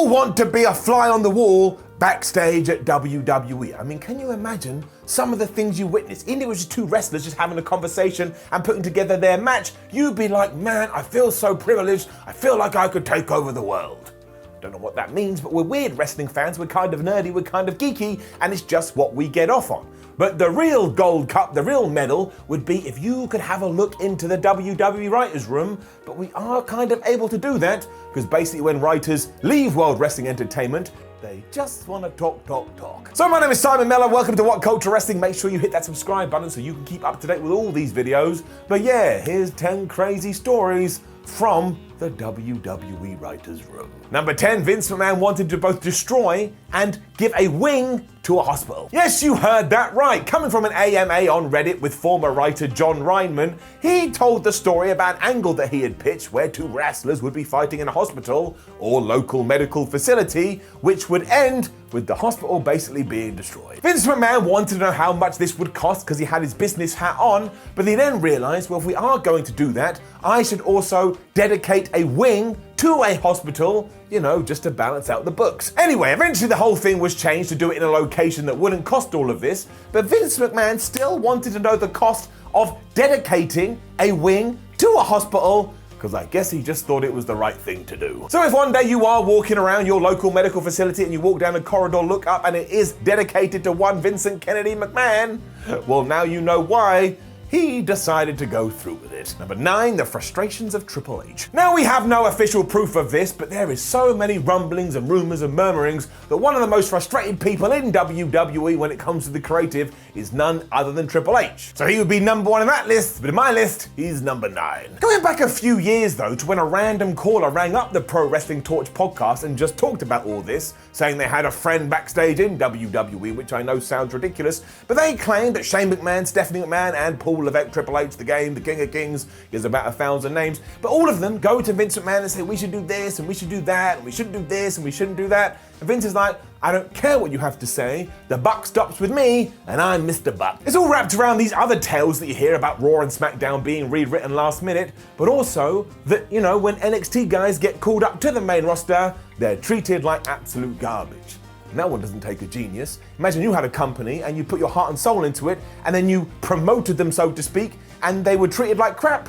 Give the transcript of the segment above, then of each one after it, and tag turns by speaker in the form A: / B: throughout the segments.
A: all want to be a fly on the wall backstage at WWE. I mean, can you imagine some of the things you witness? Even if it was just two wrestlers just having a conversation and putting together their match, you'd be like, man, I feel so privileged. I feel like I could take over the world. Don't know what that means, but we're weird wrestling fans. We're kind of nerdy, we're kind of geeky, and it's just what we get off on. But the real gold cup, the real medal, would be if you could have a look into the WWE writers' room, but we are kind of able to do that, because basically when writers leave World Wrestling Entertainment, they just want to talk. So my name is Simon Mellor, welcome to What Culture Wrestling. Make sure you hit that subscribe button so you can keep up to date with all these videos. But yeah, here's 10 crazy stories from the WWE writers' room. Number 10, Vince McMahon wanted to both destroy and give a wing to a hospital. Yes, you heard that right. Coming from an AMA on Reddit with former writer John Reinman, he told the story about an angle that he had pitched where two wrestlers would be fighting in a hospital or local medical facility, which would end with the hospital basically being destroyed. Vince McMahon wanted to know how much this would cost because he had his business hat on, but he then realized, well, if we are going to do that, I should also dedicate a wing to a hospital, you know, just to balance out the books. Anyway, eventually the whole thing was changed to do it in a location that wouldn't cost all of this, but Vince McMahon still wanted to know the cost of dedicating a wing to a hospital, because I guess he just thought it was the right thing to do. So if one day you are walking around your local medical facility and you walk down a corridor, look up, and it is dedicated to one Vincent Kennedy McMahon, well, now you know why he decided to go through with it. Number 9, the frustrations of Triple H. Now we have no official proof of this, but there is so many rumblings and rumors and murmurings that one of the most frustrated people in WWE when it comes to the creative is none other than Triple H. So he would be number 1 on that list, but in my list, he's number 9. Going back a few years though, to when a random caller rang up the Pro Wrestling Torch podcast and just talked about all this, saying they had a friend backstage in WWE, which I know sounds ridiculous, but they claimed that Shane McMahon, Stephanie McMahon, and Paul Levesque, Triple H, the Game, the King of Kings, there's about 1,000 names, but all of them go to Vince McMahon and say, we should do this, and we should do that, and we shouldn't do this, and we shouldn't do that. And Vince is like, I don't care what you have to say, the buck stops with me, and I'm Mr. Buck. It's all wrapped around these other tales that you hear about Raw and SmackDown being rewritten last minute, but also that, you know, when NXT guys get called up to the main roster, they're treated like absolute garbage. That one doesn't take a genius. Imagine you had a company and you put your heart and soul into it, and then you promoted them, so to speak, and they were treated like crap.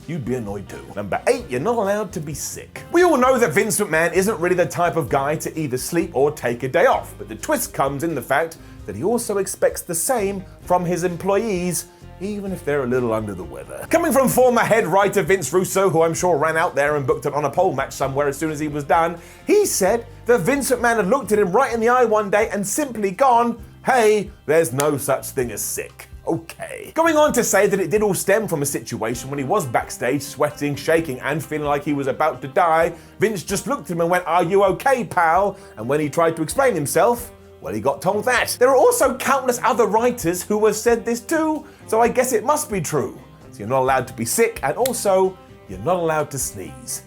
A: You'd be annoyed too. Number 8, you're not allowed to be sick. We all know that Vince McMahon isn't really the type of guy to either sleep or take a day off, but the twist comes in the fact that he also expects the same from his employees, even if they're a little under the weather. Coming from former head writer Vince Russo, who I'm sure ran out there and booked it on a pole match somewhere as soon as he was done, he said that Vince McMahon had looked at him right in the eye one day and simply gone, hey, there's no such thing as sick. Okay. Going on to say that it did all stem from a situation when he was backstage sweating, shaking, and feeling like he was about to die. Vince just looked at him and went, are you okay, pal? And when he tried to explain himself, well, he got told that. There are also countless other writers who have said this too, so I guess it must be true. So you're not allowed to be sick, and also, you're not allowed to sneeze.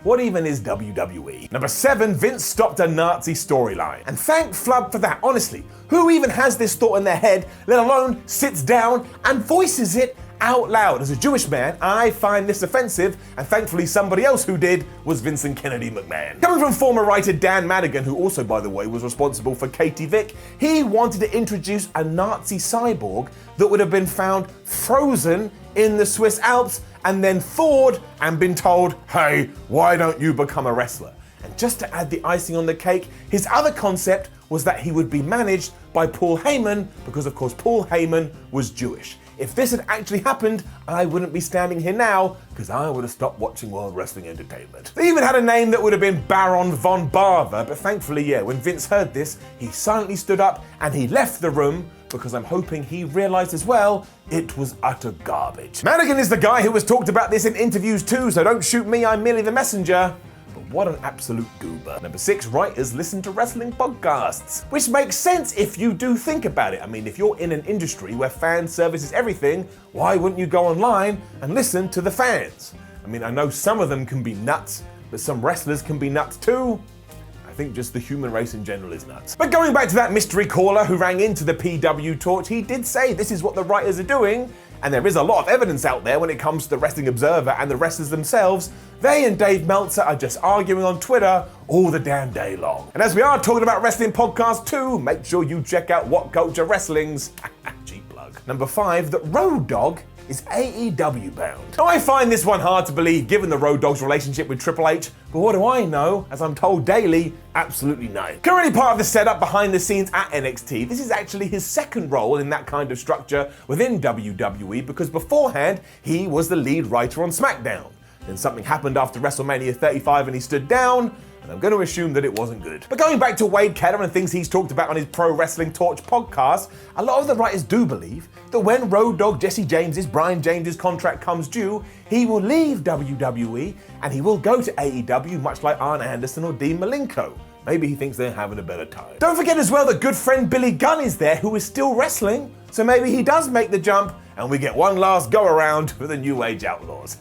A: What even is WWE? Number 7, Vince stopped a Nazi storyline. And thank Flub for that, honestly. Who even has this thought in their head, let alone sits down and voices it out loud? As a Jewish man, I find this offensive, and thankfully somebody else who did was Vincent Kennedy McMahon. Coming from former writer Dan Madigan, who also, by the way, was responsible for Katie Vick, he wanted to introduce a Nazi cyborg that would have been found frozen in the Swiss Alps and then thawed and been told, hey, why don't you become a wrestler? And just to add the icing on the cake, his other concept was that he would be managed by Paul Heyman, because of course Paul Heyman was Jewish. If this had actually happened, I wouldn't be standing here now, because I would have stopped watching World Wrestling Entertainment. They even had a name that would have been Baron von Barber, but thankfully, yeah, when Vince heard this, he silently stood up and he left the room, because I'm hoping he realized as well, it was utter garbage. Madigan is the guy who has talked about this in interviews too, so don't shoot me, I'm merely the messenger. But what an absolute goober. Number 6, writers listen to wrestling podcasts. Which makes sense if you do think about it. I mean, if you're in an industry where fan service is everything, why wouldn't you go online and listen to the fans? I mean, I know some of them can be nuts, but some wrestlers can be nuts too. I think just the human race in general is nuts. But going back to that mystery caller who rang into the PW Torch, he did say this is what the writers are doing, and there is a lot of evidence out there when it comes to the Wrestling Observer and the wrestlers themselves, they and Dave Meltzer are just arguing on Twitter all the damn day long. And as we are talking about wrestling podcasts too, make sure you check out What Culture Wrestling's cheap plug. Number 5, that Road Dogg is AEW bound. Now I find this one hard to believe given the Road Dogg's relationship with Triple H, but what do I know? As I'm told daily, absolutely none. Currently part of the setup behind the scenes at NXT, this is actually his second role in that kind of structure within WWE, because beforehand he was the lead writer on SmackDown. Then something happened after WrestleMania 35 and he stood down, and I'm going to assume that it wasn't good. But going back to Wade Keller and things he's talked about on his Pro Wrestling Torch podcast, a lot of the writers do believe that when Road Dogg Jesse James's, Brian James's contract comes due, he will leave WWE and he will go to AEW, much like Arn Anderson or Dean Malenko. Maybe he thinks they're having a better time. Don't forget as well that good friend Billy Gunn is there, who is still wrestling, so maybe he does make the jump and we get one last go around for the New Age Outlaws.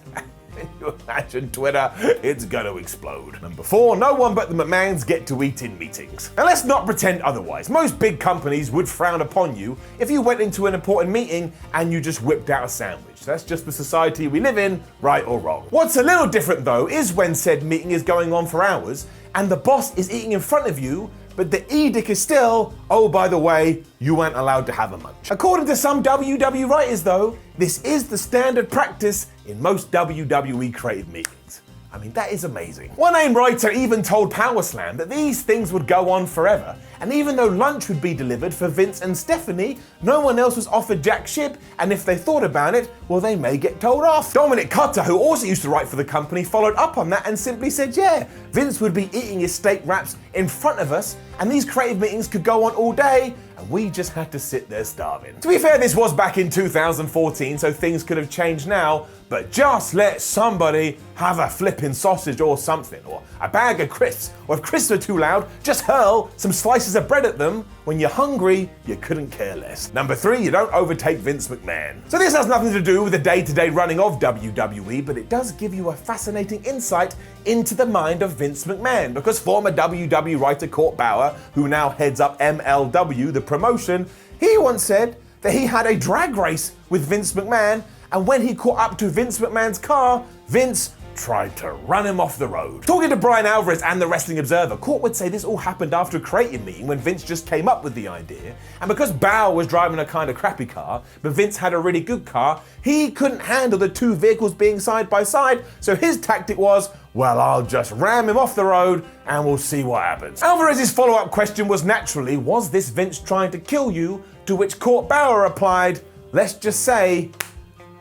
A: Can you imagine Twitter? It's gonna explode. Number 4, no one but the McMahons get to eat in meetings. Now let's not pretend otherwise. Most big companies would frown upon you if you went into an important meeting and you just whipped out a sandwich. That's just the society we live in, right or wrong. What's a little different though is when said meeting is going on for hours and the boss is eating in front of you, but the edict is still, oh, by the way, you weren't allowed to have a munch. According to some WWE writers though, this is the standard practice in most WWE creative meetings. I mean, that is amazing. One AIM writer even told Powerslam that these things would go on forever, and even though lunch would be delivered for Vince and Stephanie, no one else was offered jack ship, and if they thought about it, well, they may get told off. Dominic Cutter, who also used to write for the company, followed up on that and simply said, yeah, Vince would be eating his steak wraps in front of us, and these creative meetings could go on all day, and we just had to sit there starving. To be fair, this was back in 2014, so things could have changed now, but just let somebody have a flipping sausage or something, or a bag of crisps, or if crisps are too loud, just hurl some slices of bread at them. When you're hungry, you couldn't care less. Number 3, you don't overtake Vince McMahon. So this has nothing to do with the day-to-day running of WWE, but it does give you a fascinating insight into the mind of Vince McMahon, because former WWE writer Court Bauer, who now heads up MLW, the promotion, he once said that he had a drag race with Vince McMahon, and when he caught up to Vince McMahon's car, Vince tried to run him off the road. Talking to Brian Alvarez and the Wrestling Observer, Court would say this all happened after a creative meeting when Vince just came up with the idea, and because Bauer was driving a kind of crappy car, but Vince had a really good car, he couldn't handle the two vehicles being side by side, so his tactic was, well, I'll just ram him off the road and we'll see what happens. Alvarez's follow-up question was naturally, was this Vince trying to kill you? To which Court Bauer replied, let's just say,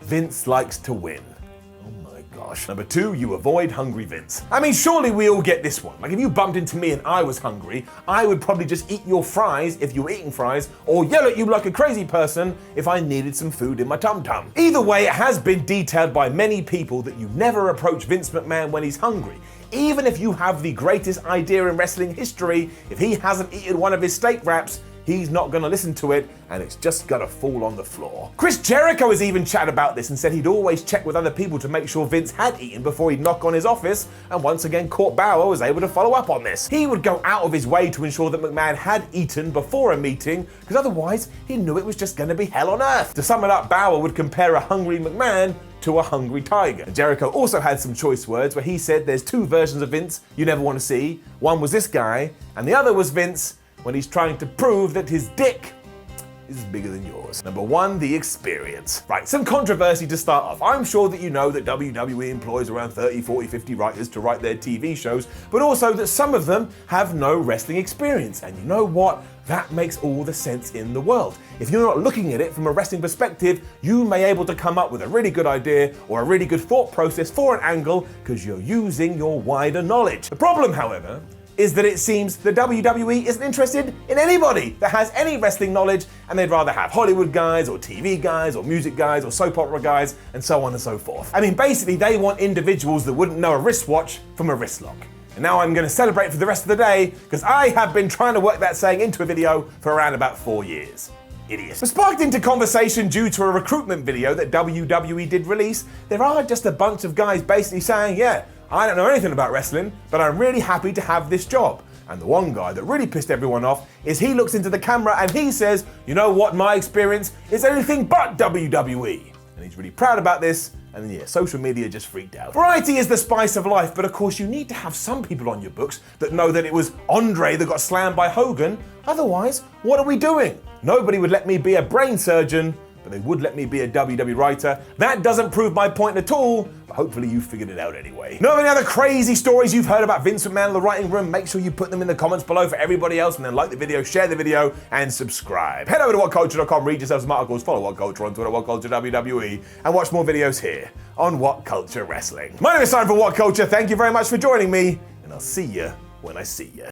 A: Vince likes to win. Number 2, you avoid hungry Vince. I mean, surely we all get this one. Like if you bumped into me and I was hungry, I would probably just eat your fries if you were eating fries, or yell at you like a crazy person if I needed some food in my tum-tum. Either way, it has been detailed by many people that you never approach Vince McMahon when he's hungry. Even if you have the greatest idea in wrestling history, if he hasn't eaten one of his steak wraps, he's not gonna listen to it, and it's just gonna fall on the floor. Chris Jericho has even chatted about this and said he'd always check with other people to make sure Vince had eaten before he'd knock on his office, and once again Court Bauer was able to follow up on this. He would go out of his way to ensure that McMahon had eaten before a meeting, because otherwise he knew it was just gonna be hell on earth. To sum it up, Bauer would compare a hungry McMahon to a hungry tiger. And Jericho also had some choice words where he said there's two versions of Vince you never want to see. One was this guy, and the other was Vince when he's trying to prove that his dick is bigger than yours. Number 1, the experience. Right, some controversy to start off. I'm sure that you know that WWE employs around 30, 40, 50 writers to write their TV shows, but also that some of them have no wrestling experience. And you know what? That makes all the sense in the world. If you're not looking at it from a wrestling perspective, you may be able to come up with a really good idea or a really good thought process for an angle because you're using your wider knowledge. The problem, however, is that it seems the WWE isn't interested in anybody that has any wrestling knowledge, and they'd rather have Hollywood guys or TV guys or music guys or soap opera guys and so on and so forth. I mean, basically they want individuals that wouldn't know a wristwatch from a wrist lock. And now I'm gonna celebrate for the rest of the day because I have been trying to work that saying into a video for around about 4 years. Idiots. But sparked into conversation due to a recruitment video that WWE did release, there are just a bunch of guys basically saying, yeah, I don't know anything about wrestling, but I'm really happy to have this job. And the one guy that really pissed everyone off is he looks into the camera and he says, you know what, my experience is anything but WWE. and he's really proud about this, and then yeah, social media just freaked out. Variety is the spice of life, but of course you need to have some people on your books that know that it was Andre that got slammed by Hogan. Otherwise, what are we doing? Nobody would let me be a brain surgeon, but they would let me be a WWE writer. That doesn't prove my point at all, but hopefully you figured it out anyway. Know of any other crazy stories you've heard about Vince McMahon in the writing room? Make sure you put them in the comments below for everybody else, and then like the video, share the video, and subscribe. Head over to whatculture.com, read yourself some articles, follow What Culture on Twitter, What Culture WWE, and watch more videos here on What Culture Wrestling. My name is Simon from What Culture. Thank you very much for joining me, and I'll see you when I see you.